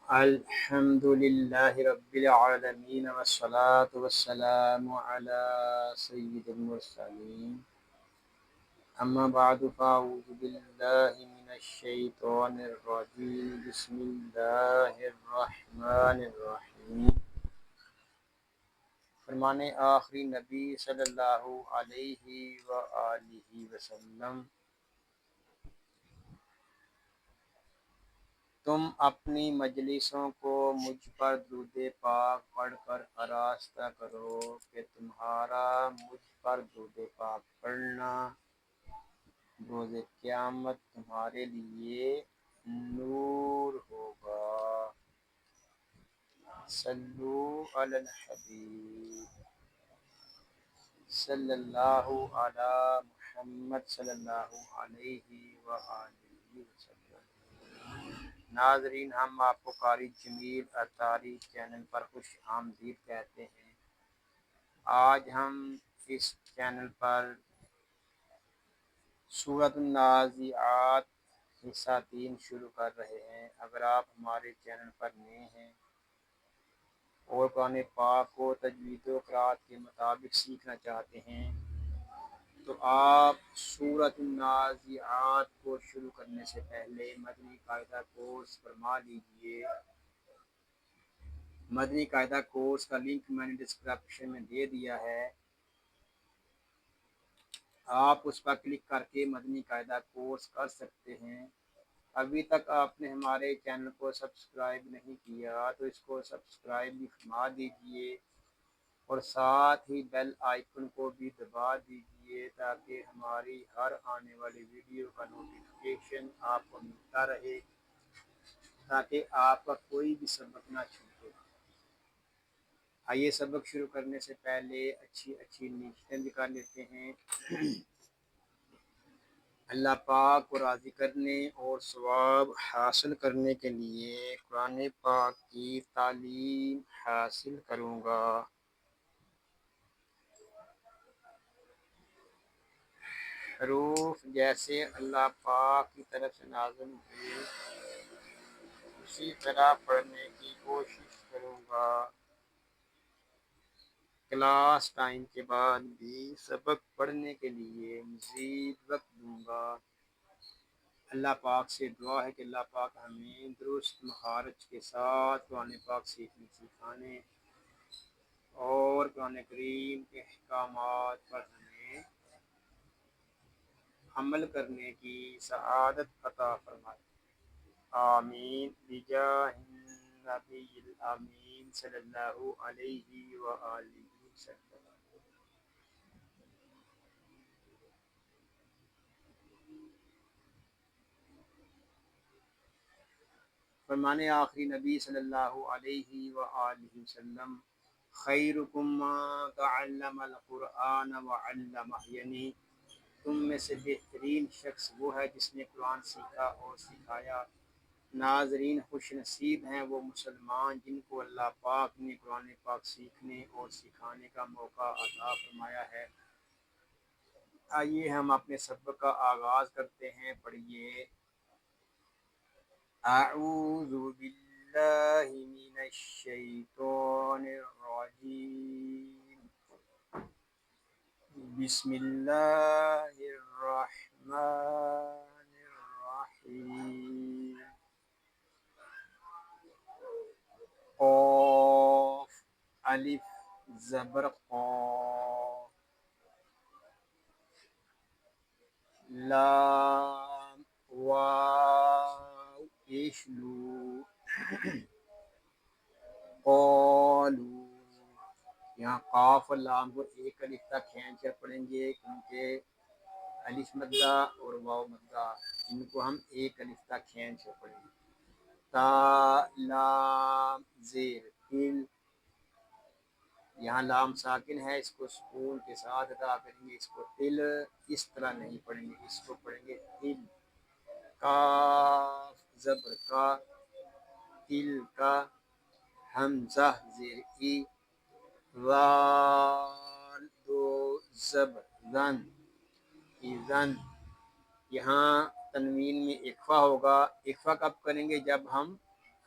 الحمد للہ رب العالمین والصلاة والسلام علی سید المرسلین اما بعد فاعوذ باللہ من الشیطان الرجیم بسم اللہ الرحمن الرحیم فرمان آخری نبی صلی اللہ علیہ وآلہ وسلم، تم اپنی مجلسوں کو مجھ پر درود پاک پڑھ کر آراستہ کرو کہ تمہارا مجھ پر درود پاک پڑھنا روز قیامت تمہارے لیے نور ہوگا۔ صلو علی الحبیب صلی اللہ علی محمد صلی اللہ علیہ وآلہ وسلم۔ ناظرین، ہم آپ کو قاری جمیل اطاری چینل پر خوش آمدید کہتے ہیں۔ آج ہم اس چینل پر سورۃ النازعات حصہ 3 شروع کر رہے ہیں۔ اگر آپ ہمارے چینل پر نئے ہیں اور قرآن پاک کو تجوید و قرات کے مطابق سیکھنا چاہتے ہیں تو آپ سورۃ النازعات کو شروع کرنے سے پہلے مدنی قاعدہ کورس فرما لیجئے۔ مدنی قاعدہ کورس کا لنک میں نے ڈسکرپشن میں دے دیا ہے، آپ اس پر کلک کر کے مدنی قاعدہ کورس کر سکتے ہیں۔ ابھی تک آپ نے ہمارے چینل کو سبسکرائب نہیں کیا تو اس کو سبسکرائب بھی فرما دیجئے اور ساتھ ہی بیل آئیکن کو بھی دبا دیجئے تاکہ ہماری ہر آنے والی ویڈیو کا نوٹیفیکیشن آپ کو ملتا رہے، تاکہ آپ کا کوئی بھی سبق نہ چھوٹے۔ آئیے سبق شروع کرنے سے پہلے اچھی نیتیں بھی کر لیتے ہیں۔ اللہ پاک کو راضی کرنے اور ثواب حاصل کرنے کے لیے قرآن پاک کی تعلیم حاصل کروں گا۔ حروف جیسے اللہ پاک کی طرف سے نازل ہوئے اسی طرح پڑھنے کی کوشش کروں گا۔ کلاس ٹائم کے بعد بھی سبق پڑھنے کے لیے مزید وقت دوں گا۔ اللہ پاک سے دعا ہے کہ اللہ پاک ہمیں درست مہارت کے ساتھ قرآن پاک سیکھنے سکھانے اور قرآن کریم کے احکامات پر ہمیں عمل کرنے کی سعادت عطا فرمائے۔ آمین بجاہ النبی الامین صلی اللہ علیہ وآلہ وسلم۔ فرمان آخری نبی صلی اللہ علیہ وآلہ وسلم، خیرکم من تعلم القرآن وعلمہ، یعنی تم میں سے بہترین شخص وہ ہے جس نے قرآن سیکھا اور سکھایا۔ ناظرین، خوش نصیب ہیں وہ مسلمان جن کو اللہ پاک نے قرآن پاک سیکھنے اور سکھانے کا موقع عطا فرمایا ہے۔ آئیے ہم اپنے سبق کا آغاز کرتے ہیں۔ پڑھیے، اعوذ باللہ من الشیطان الرجیم، بسم اللہ الرحمن الرحیم۔ قاف الف زبر قا، لام واو پیش لو، قالو، یہاں قاف اور لام کو ایک الف تک کھینچ کر پڑھیں گے کیونکہ الف مدہ اور واو مدہ ان کو ہم ایک الف تک کھینچ کر پڑھیں گے۔ تا لام زیر تل، یہاں لام ساکن ہے، اس کو سکون کے ساتھ ادا کریں گے، اس کو تل اس طرح نہیں پڑھیں گے، اس کو پڑھیں گے تل۔ کاف زبر کا، تل کا، حمزہ زیر ای، ذال دو زبر زن، ایزن۔ یہاں تنوین میں اخفا ہوگا۔ اخفا کب کریں گے؟ جب ہم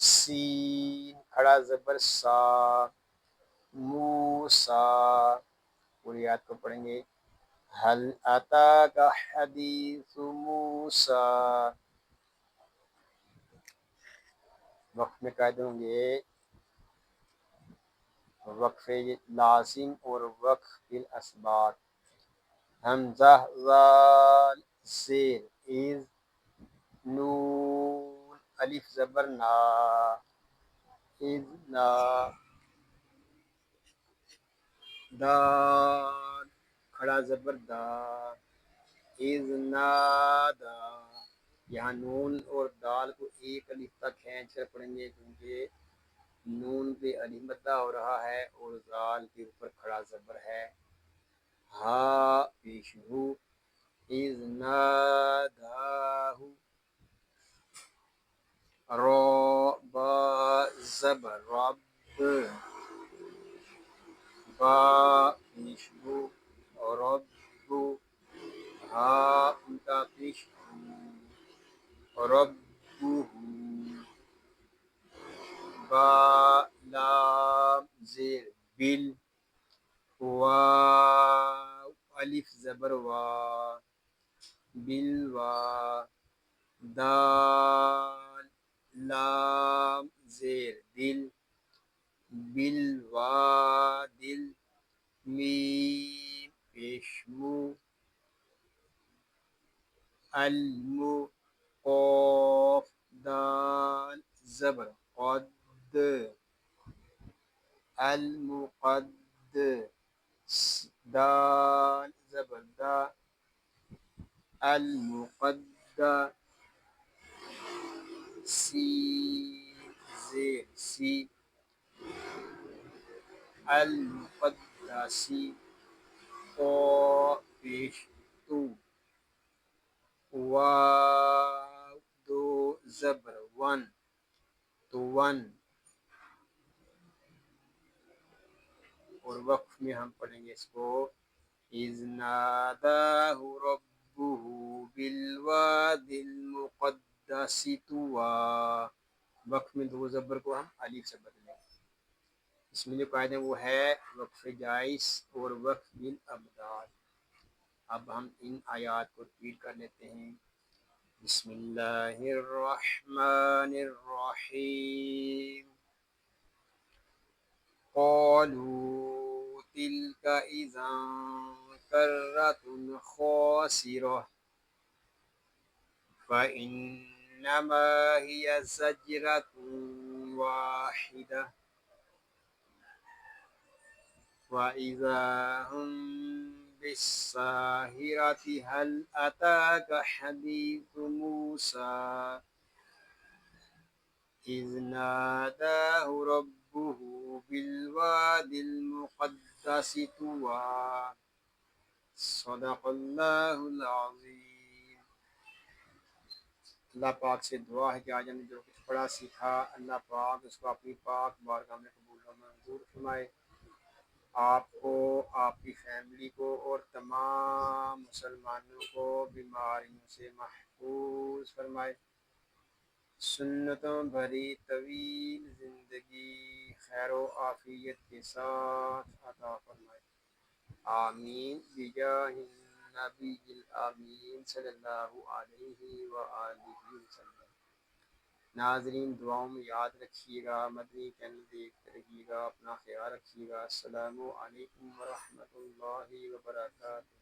سین کھڑا زبر سا، موسا، پوری آیت کو پڑھیں گے، حل اتاک حدیث موسا، وقف میں قاعدے ہوں گے وقف لازم اور وقف بالاسبات، حمزہ ذال زیر از، نون الف زبر نا، از نا، دال کھڑا زبر دا، از نادا، یہاں نون اور دال کو ایک الف تک کھینچ کر پڑھیں گے کیونکہ نون پہ الف مدہ ہو رہا ہے اور دال کے اوپر کھڑا زبر ہے، ہا پیش ہو، از ناداہو، رو با زبر رب، با پیش ہو، رب، ہا الٹا پیش ہو، ربہ، با لام زیر بل، واو الف زبر وا، بلوا، دال لام زیر دل، بلوا دل، میم پیشمو، المو، قوف دال زبر قد، المقد، دال زبر دا، المقدہ، سین زیر سی، المقدسی، تو پیش تو، واو دو زبر ون، تو ون، اور وقف میں ہم پڑھیں گے اس کو، اذ ناداہ ربہ بالوادی المقدس طوی، وقف میں دو زبر کو ہم الف سے بدلیں گے۔ اس میں جو قاعدے وہ ہے وقف جائز اور وقف بالابدال۔ اب ہم ان آیات کو ریپیٹ کر لیتے ہیں، بسم اللہ الرحمن الرحیم، قالوا تلك إذا كرة خاسرة فإنما هي زجرة واحدة وإذا هم بالساهرة هل أتاك حديث موسى إذ ناداه ربه بالوادي المقدس طوى، صدق اللہ العظیم۔ اللہ پاک سے دعا ہے کہ آج ہم نے جو کچھ پڑھا سیکھا اللہ پاک اس کو اپنی پاک بارگاہ میں قبول و منظور فرمائے، آپ کو، آپ کی فیملی کو اور تمام مسلمانوں کو بیماریوں سے محفوظ فرمائے، سنتوں بھری طویل زندگی خیر و عافیت کے ساتھ عطا فرمائے، آمین بجاہ النبی الامین صلی اللہ علیہ وآلہ وسلم۔ ناظرین دعاؤں میں یاد رکھیے گا، مدنی چینل دیکھتے رہیے گا، اپنا خیال رکھیے گا۔ السلام علیکم ورحمۃ اللہ وبرکاتہ۔